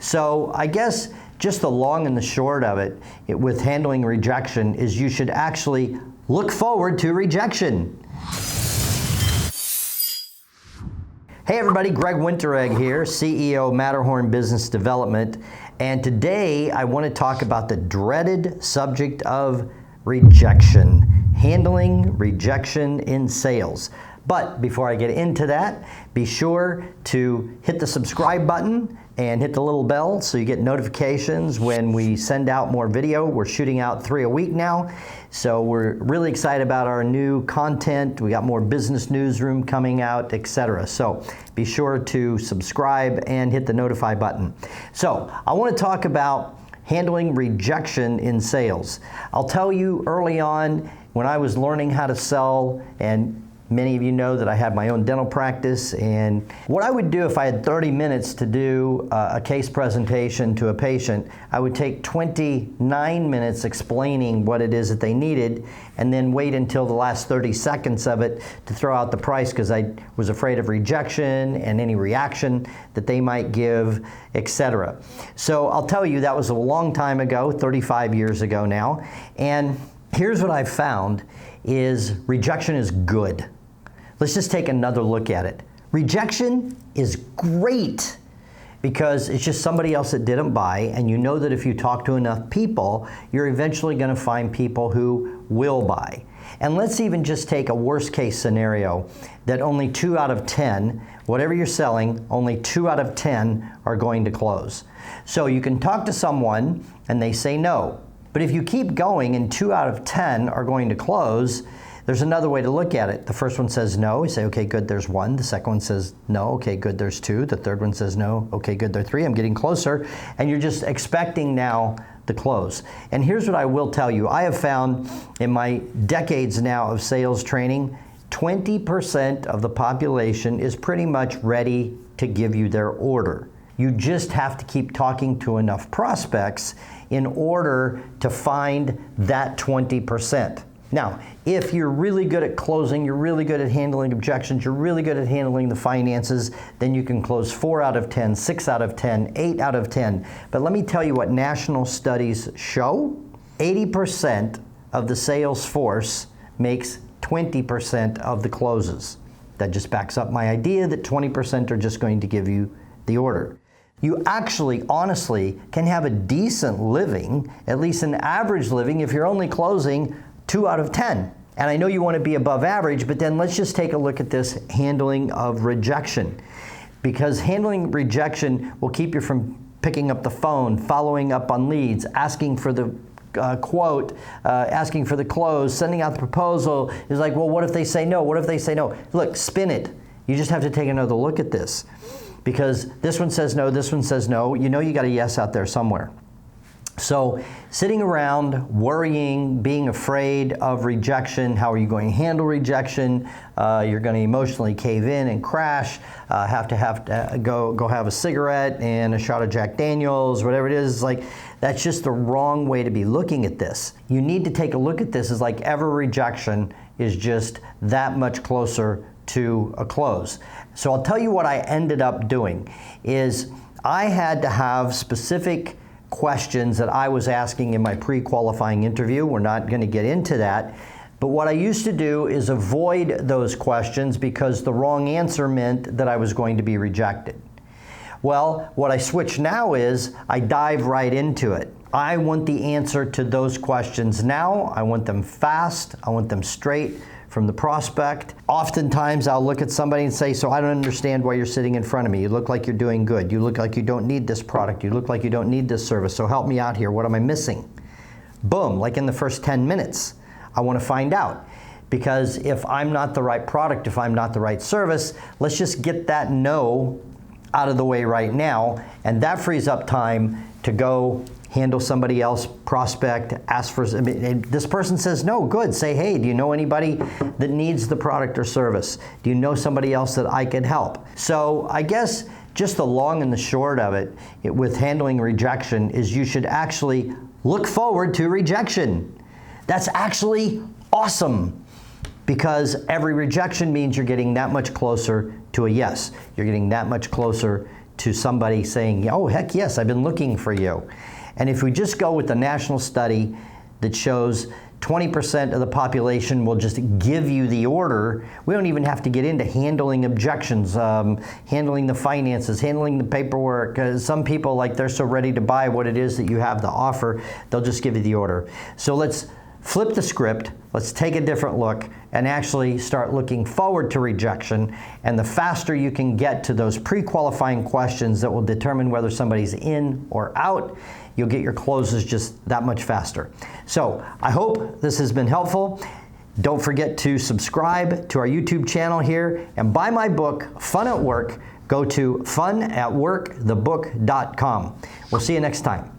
So I guess just the long and the short of it with handling rejection is you should actually look forward to rejection. Hey everybody, Greg Winteregg here, CEO Matterhorn Business Development, and today I want to talk about the dreaded subject of rejection, handling rejection in sales. But before I get into that, be sure to hit the subscribe button and hit the little bell so you get notifications when we send out more video. We're shooting out 3 a week now, so we're really excited about our new content. We got more business newsroom coming out, etc. So be sure to subscribe and hit the notify button. So I want to talk about handling rejection in sales. I'll tell you early on when I was learning how to sell, and many of you know that I had my own dental practice, and what I would do if I had 30 minutes to do a case presentation to a patient, I would take 29 minutes explaining what it is that they needed and then wait until the last 30 seconds of it to throw out the price because I was afraid of rejection and any reaction that they might give, etc. So I'll tell you, that was a long time ago, 35 years ago now, and here's what I've found is rejection is good. Let's just take another look at it. Rejection is great because it's just somebody else that didn't buy, and you know that if you talk to enough people, you're eventually going to find people who will buy. And let's even just take a worst case scenario that only 2 out of 10, whatever you're selling, only 2 out of 10 are going to close. So you can talk to someone and they say no. But if you keep going and 2 out of 10 are going to close, there's another way to look at it. The first one says no, you say, okay, good, there's 1. The second one says no, okay, good, there's 2. The third one says no, okay, good, there's 3. I'm getting closer. And you're just expecting now the close. And here's what I will tell you. I have found in my decades now of sales training, 20% of the population is pretty much ready to give you their order. You just have to keep talking to enough prospects in order to find that 20%. Now, if you're really good at closing, you're really good at handling objections, you're really good at handling the finances, then you can close 4 out of 10, 6 out of 10, 8 out of 10. But let me tell you what national studies show. 80% of the sales force makes 20% of the closes. That just backs up my idea that 20% are just going to give you the order. You actually, honestly, can have a decent living, at least an average living, if you're only closing 2 out of 10. And I know you want to be above average, but then let's just take a look at this handling of rejection. Because handling rejection will keep you from picking up the phone, following up on leads, asking for the quote, asking for the close, sending out the proposal. Is like, well, what if they say no? What if they say no? Look, spin it. You just have to take another look at this. Because this one says no, this one says no. You know you got a yes out there somewhere. So sitting around, worrying, being afraid of rejection, how are you going to handle rejection? You're going to emotionally cave in and crash, have to go have a cigarette and a shot of Jack Daniels, whatever it is. Like, that's just the wrong way to be looking at this. You need to take a look at this as like every rejection is just that much closer to a close. So I'll tell you what I ended up doing is I had to have specific questions that I was asking in my pre-qualifying interview. We're not going to get into that. But what I used to do is avoid those questions because the wrong answer meant that I was going to be rejected. Well, what I switch now is I dive right into it. I want the answer to those questions now. I want them fast. I want them straight from the prospect. Oftentimes I'll look at somebody and say, so I don't understand why you're sitting in front of me. You look like you're doing good. You look like you don't need this product. You look like you don't need this service. So help me out here. What am I missing? Boom, like in the first 10 minutes, I want to find out. Because if I'm not the right product, if I'm not the right service, let's just get that no out of the way right now. And that frees up time to go handle somebody else, prospect, ask for, this person says no, good, say, hey, do you know anybody that needs the product or service? Do you know somebody else that I can help? So I guess just the long and the short of it with handling rejection is you should actually look forward to rejection. That's actually awesome because every rejection means you're getting that much closer to a yes. You're getting that much closer to somebody saying, oh, heck yes, I've been looking for you. And if we just go with the national study that shows 20% of the population will just give you the order, we don't even have to get into handling objections, handling the finances, handling the paperwork. Some people, like, they're so ready to buy what it is that you have to offer, they'll just give you the order. So let's flip the script, let's take a different look, and actually start looking forward to rejection. And the faster you can get to those pre-qualifying questions that will determine whether somebody's in or out, you'll get your closes just that much faster. So I hope this has been helpful. Don't forget to subscribe to our YouTube channel here and buy my book, Fun at Work. Go to funatworkthebook.com. We'll see you next time.